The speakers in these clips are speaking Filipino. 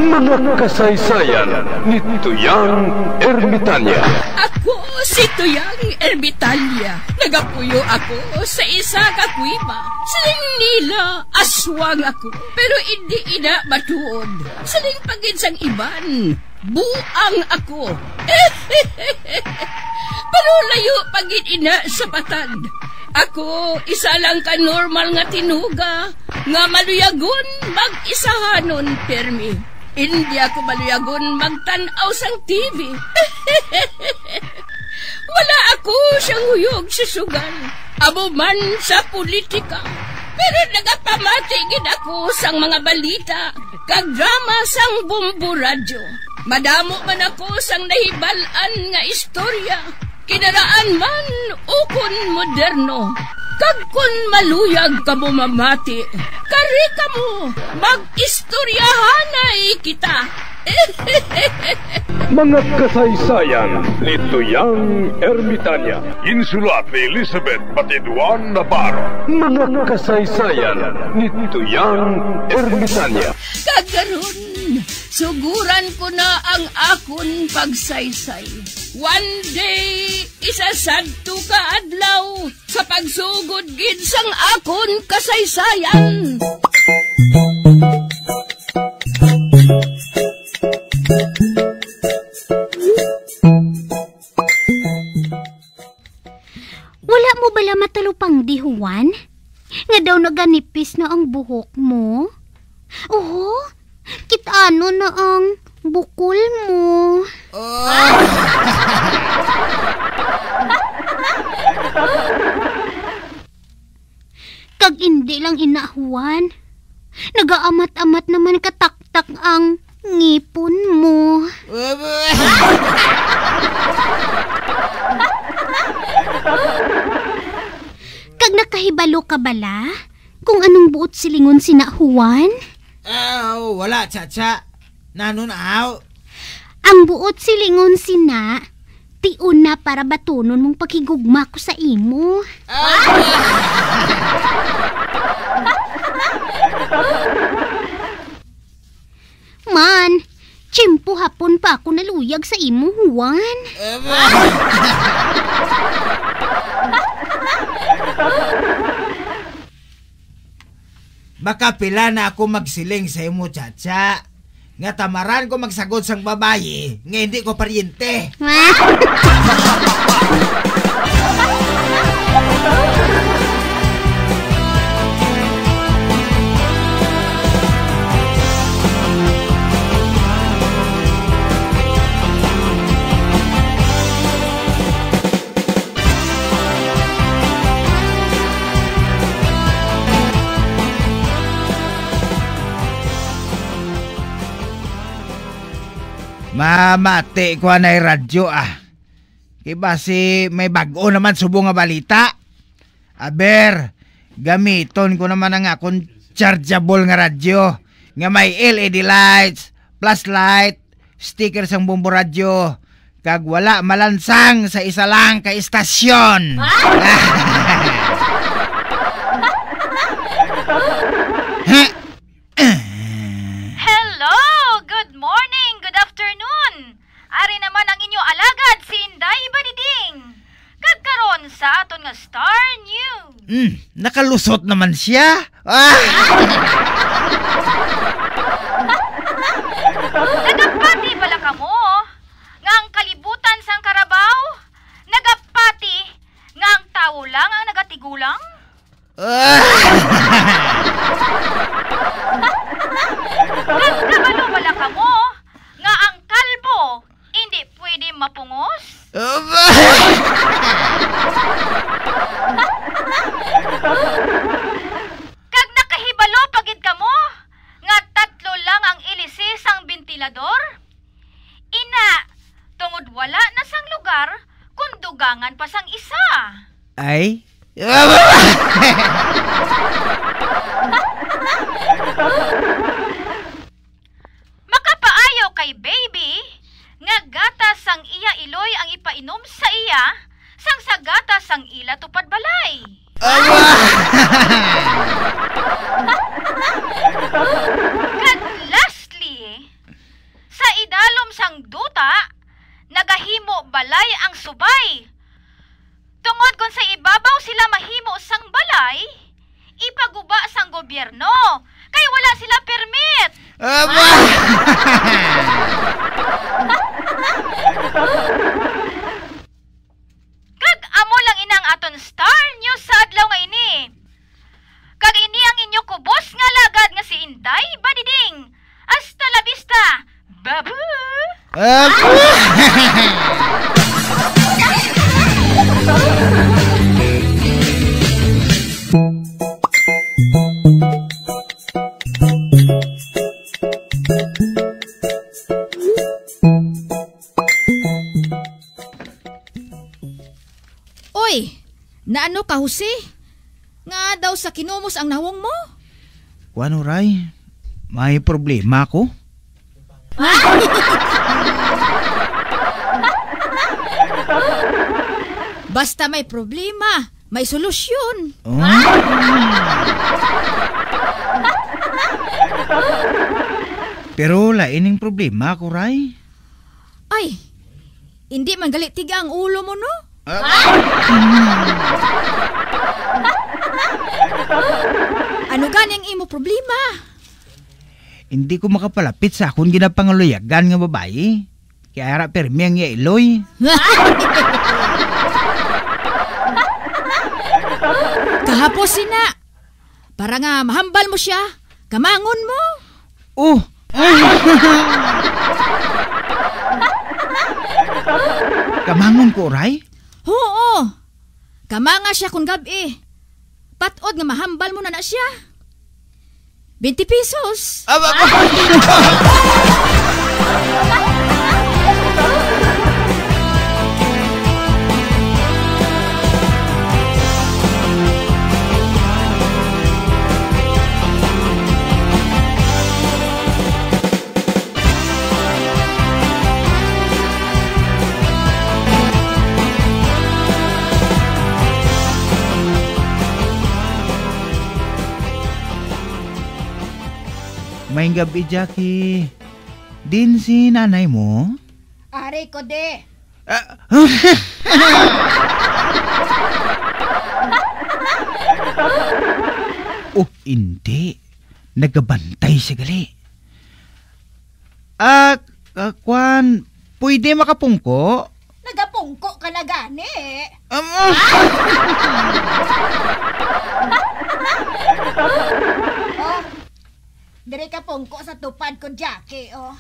Mga kasaysayan ni Tuyang Ermitanya. Ako si Tuyang Ermitanya. Nagapuyo ako sa isa ka kuiba. Siling nila, aswang ako. Pero hindi ina matuod. Siling pagin sang iban, buang ako. Pero layo pagin ina sa batad. Ako, isa lang ka normal nga tinuga, nga maluyagon mag-isahanon, permi. Hindi ako maluyagon magtanaw sang TV. Wala ako siyang huyog sa sugal, abo man sa politika. Pero nagapamatagin ako sang mga balita, kag drama sang Bumbu Radyo. Madamo man ako sang nahibalan nga istorya, kinaraan man ukon moderno. Kag kun maluyag ka mo mamati, kari ka mo, mag-istoryahanay kita. Mga kasaysayan ni Tuyang Ermitanya. Insulat ni Elizabeth Batiduan Navarro. Mga kasaysayan ni Tuyang Ermitanya. Kagaron, suguran ko na ang akon pagsaysay. One day, isasadto ka adlaw sa pagsugod gid sang akon kasaysayan. Wala mo bala matalupang dihuan? Nga daw naganipis na ang buhok mo? Oo, kitano na ang bukol mo. Kag hindi lang inahuan. Nagaamat-amat naman kataktak ang ngipon mo. Kag nakahibalo ka bala? Kung anong buot silingon sinahuan? Wala, Chacha. Nanon aw? Ang buot silingon sina, tiun na para batunon mong paghigugma ko sa imo. Man, tiyempo hapon pa ako naluyag sa imo, Juan. Baka pila na ako magsiling sa imo, Chacha. Nga tamaran ko magsagot sang babayi, nga hindi ko paryente. Mamati ko na radyo Kiba si may bago naman subong nga balita. Aber, gamiton ko naman ang akong chargeable nga radyo. Nga may LED lights, flashlight, sticker sang Bumbu Radyo. Kag wala malansang sa isa lang ka istasyon. Ari naman ang inyo alagad si Inday Badiding. Kagkaron sa aton nga Star News. Nakalusot naman siya. Nagapati bala ka mo. Nga ang kalibutan sang karabaw. Nagapati nga ang tao lang ang nagatigulang. Nagkabalo bala ka mo. Nga ang kalbo hindi pwede mapungos? Kag nakahibalo pagid ka mo? Nga 3 lang ang ilisis ang ventilador? Ina, tungod wala na sang lugar, kung dugangan pa sang isa. Ay? Makapaayo kay baby, nga gatas sang iya iloy ang ipainom sa iya, sang sa gatas sang ila tupad balay. Kag lastly, balay ang subay. Tungod kung sa ibabaw sila mahimo sang balay, ipaguba sang gobyerno, kay wala sila permit. Kag amo lang inang aton Star News sa adlaw nga ini. Kag ini ang inyo kubos nga lagad nga si Inday Badiding. Hasta la vista, babu! Oy, naano ka, Jose? Nga daw sa kinumos ang nawong mo? Kuano, Ray? May problema ako? Basta may problema, may solusyon. Oh? Pero laining problema ako, Ray. Ay, hindi man galit tiga ang ulo mo, no? Ano ganyang imo problema? Hindi ko makapalapit sa akong ginapangaloyagan nga babae. Kaya harap permi ang yailoy. Kahapos sina. Para nga mahambal mo siya. Kamangon mo. Oh! Kamangon ko, Ray? Oo. Kamanga siya kung gabi. Patod nga mahambal mo na siya. 20 pesos. May gabi, Jackie. Din si nanay mo? Ari ko de. Oh, hindi. Nagabantay siya gali. Kwan, pwede makapungko? Nagapungko ka na gani. Dire ka pungko sa tupad ko, Jackie, oh.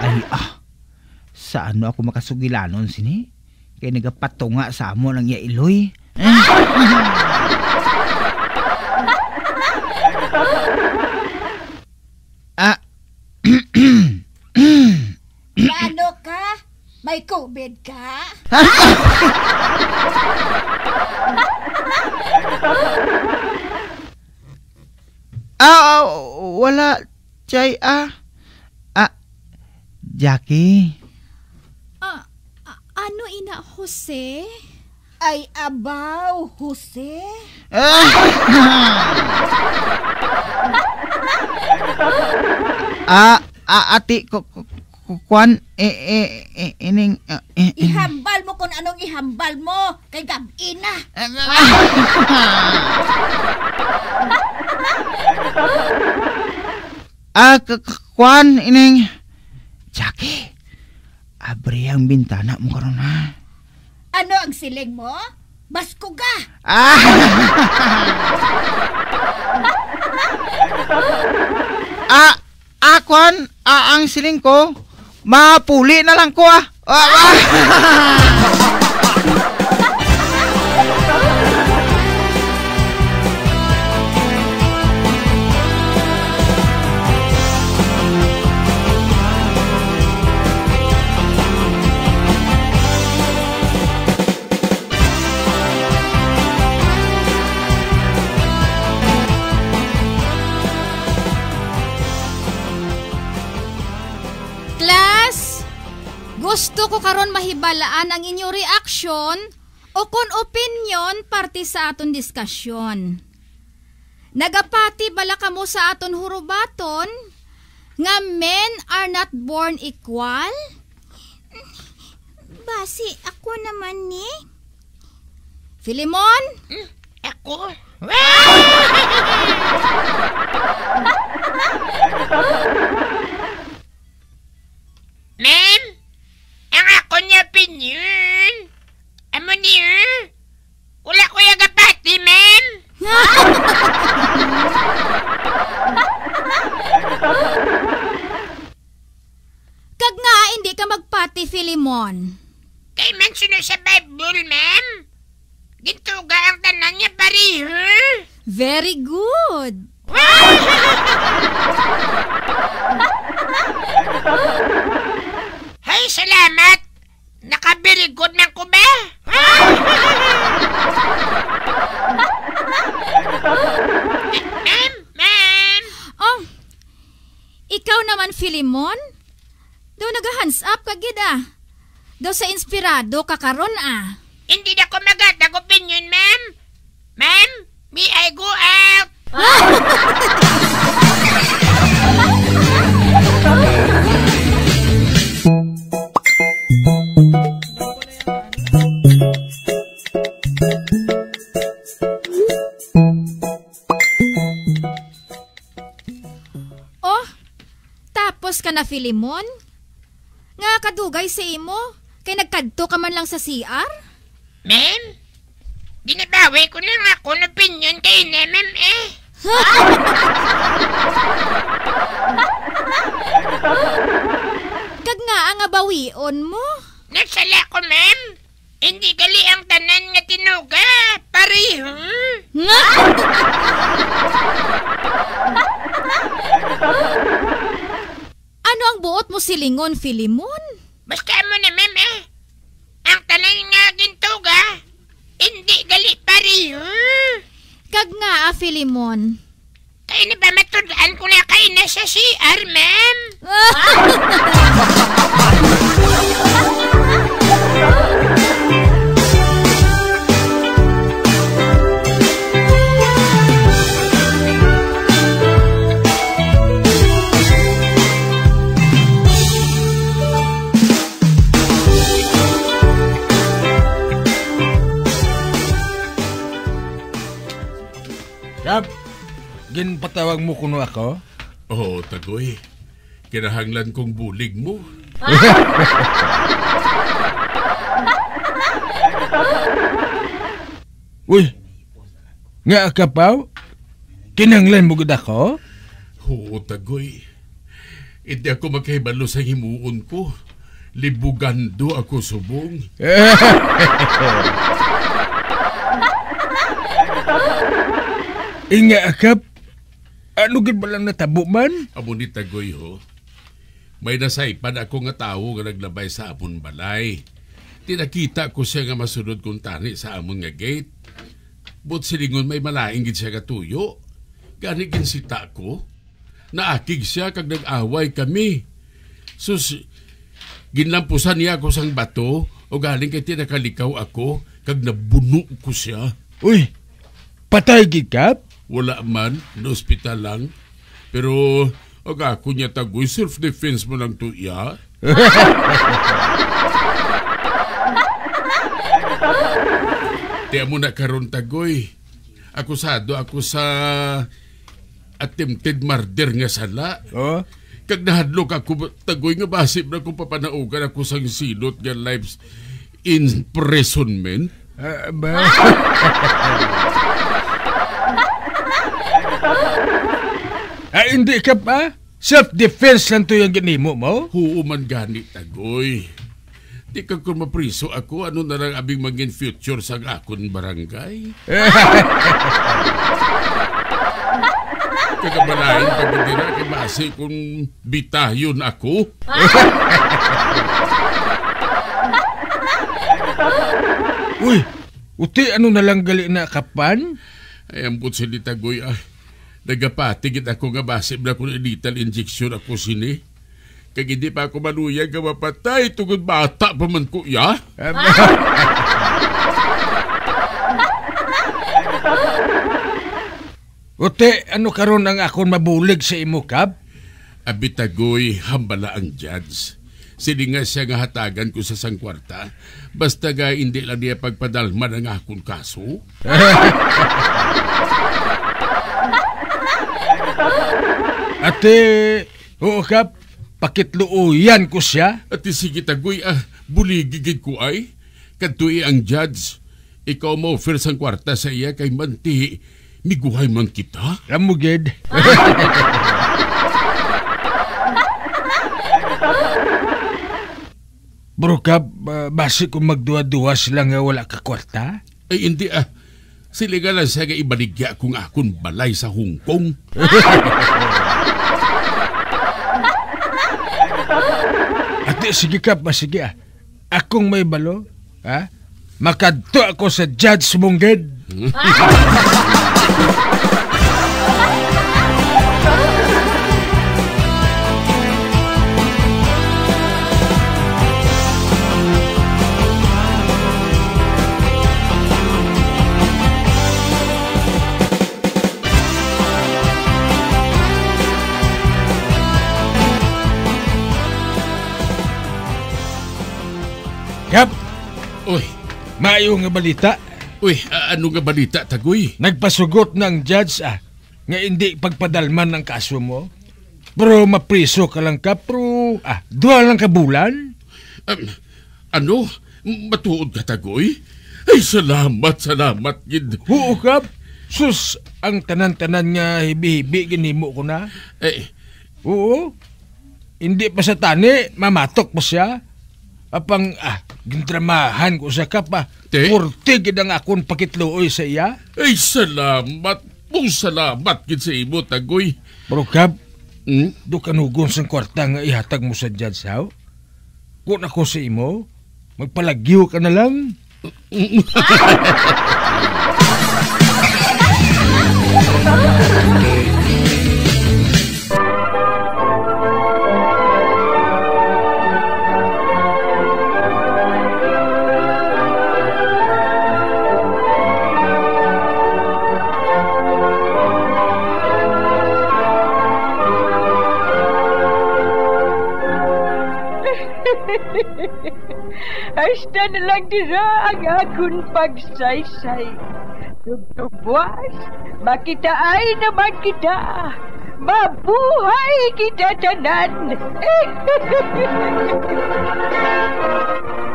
Ay, sa ano ako makasugilanon sini? Kaya nagapatunga sa amo ng yailoy. Ano ka? May COVID ka? Wala, Chay, Jackie. Ano ina, Jose? Ay, abaw, Jose? Ati, kwan, ining, ihambal mo kung anong ihambal mo, kay gabi na. Kwan, ining, Jackie, abri ang bintana mo karon ha. Ano ang siling mo? Baskuga! Kwan, ang siling ko, mapuli na lang ko Gusto ko karon mahibalaan ang inyong reaksyon o kung opinion parte sa aton diskasyon. Nagapati bala kamo sa aton hurubaton Nga men are not born equal? Basi, ako naman ni. Filimon? Ako? Ma'am, ang ako niya pinyon. Amo niya? Wala ko yung gapati, ma'am. Kag nga, hindi ka magpati, Filimon. Kay man sunod sa Bible, ma'am. Gintuga ang tanan niya pariho. Very good. Hay, salamat. Naka-very good man ko ba? Ma'am. Oh, ikaw naman, Filimon? Daw nag-hands up ka, gid ah. Daw sa inspirado ka karon ah. Hindi na ko magatag opinion, ma'am. Ma'am, may I go out? Oh, tapos ka na, Filimon? Nga kadugay sa imo, kay nagkadto ka man lang sa CR? Ma'am, ginabawi ko lang ako ng opinion kay na, ma'am eh. Kag nga ang abawion mo. Nagsala ko, ma'am. Hindi gali ang tanan nga tinuga. Pariho. Nga? Ano ang buot mo silingon, Filimon? Basta mo na, ma'am eh. Ang tanan nga gintuga, hindi gali pariho. Kag nga, Filimon. Kaya na ba matudaan ko na kayo na sa CR, ma'am? Kap, ginpatawag mo kuno ako? Oo, Tagoy. Kinahanglan kong bulig mo. Uy, nga kapaw? Kinanglan mo gud ako? Oo, Tagoy. Hindi ako makahibalo sa himuon ko. Libugando ako subong. Inga akap, ano gid ba lang natabo man? Amo ni Tagoy ho. May nasaypan ako nga tao nga naglabay sa amon balay. Tinakita ko siya nga masunod kong tani sa amon nga gate. But silingon may malaing gid siya katuyo. Gani ginsita ko. Naakig siya kag nag-away kami. Sus, ginlampusan niya ako sang bato o galing kay tinakalikaw ako kag nabuno ko siya. Uy, patay gid kap? Wala man, na ospital lang. Pero, ako niya Tagoy, self-defense mo lang to iya. Tiya mo na karon Tagoy. Akusado ako sa attempted murder nga sala. Oh? Kag nahadlok ako, Tagoy, nga basib na kung papanaugan ako sang silot nga lives imprisonment. Ba? Hindi ka pa? Self-defense lang to yung ginimo mo? Oo man gani, Tagoy. Di ka kung mapriso ako, ano na lang abing maging future sa akon barangay? Kagabalain pag hindi na kibase kung bitayon ako. Uy, uti ano na lang gali na kapan? Ay, ambot sila Tagoy ah. Nagapatigit ako nga basib na kung lethal injection ako sini. Kag hindi pa ako manuyag nga mapatay tungod bata pa man ko, ya? Uti, ano karon ang akon mabulig sa imo, Kap? Abitagoy, hambala ang judge. Sili nga siya nga hatagan ko sa sangkwarta, basta nga hindi lang niya pagpadalman ang akong kaso. Ate, oo kap, pakitluuyan ko siya. At sige tagoy, buligigid ko ay. Kadtoy ang judge, ikaw ma-offer sang kwarta sa iya kay manti, miguhay man kita. Ramugid. Bro kap, basi kung magduwa-duwa sila nga wala ka kwarta? Ay hindi sila nga lang siya nga ibaligya kung akong balay sa Hong Kong. Ate, sige kap, sige akong may balo, makadto ako sa judge Mungged. Kap, Uy, maayo nga balita. uy, ano nga balita, tagoy? Nagpasugot ng judge nga hindi pagpadalman ng kaso mo. Pero mapriso ka lang ka, pero duha lang ka bulan. Ano? Matuod ka, tagoy? Ay, salamat, gid. Oo kap, sus, ang tanan-tanan nga hibi-hibi ginimo ko na. Oo, hindi pa sa tani, mamatok pa siya. Apang, gindramahan ko sa kap, Kurti gid ang akong pakitluoy sa iya. Ay, salamat. Salamat gid sa imo, tagoy. Pero kap, do kanugon sang kwarta nga ihatag mo sa judge how? Kung ako sa imo, magpalagyo ka na lang. Hasta na lang dira ang akong pagsaysay. Tugtugwas, makitaan naman kita. Mabuhay kita tanan.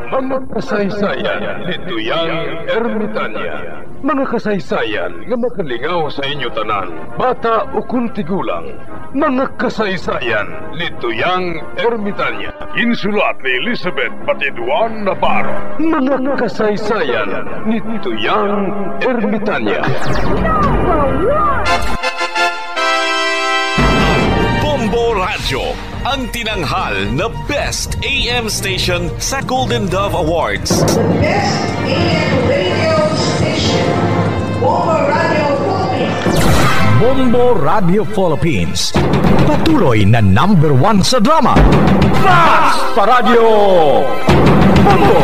Mga kasaysayan ni Tuyang Ermitanya. Mga kasaysayan nga makalingaw sa inyo tanan, bata o kuntigulang. Mga kasaysayan ni Tuyang Ermitanya. Insulat ni Elizabeth Batiduan Navarro. Mga kasaysayan ni Tuyang Ermitanya. Bombo Radio, ang tinanghal na Best AM Station sa Golden Dove Awards. Best AM Radio Station, Bombo Radio Philippines. Bombo Radio Philippines, patuloy na #1 sa drama. Fast Paradio Bombo!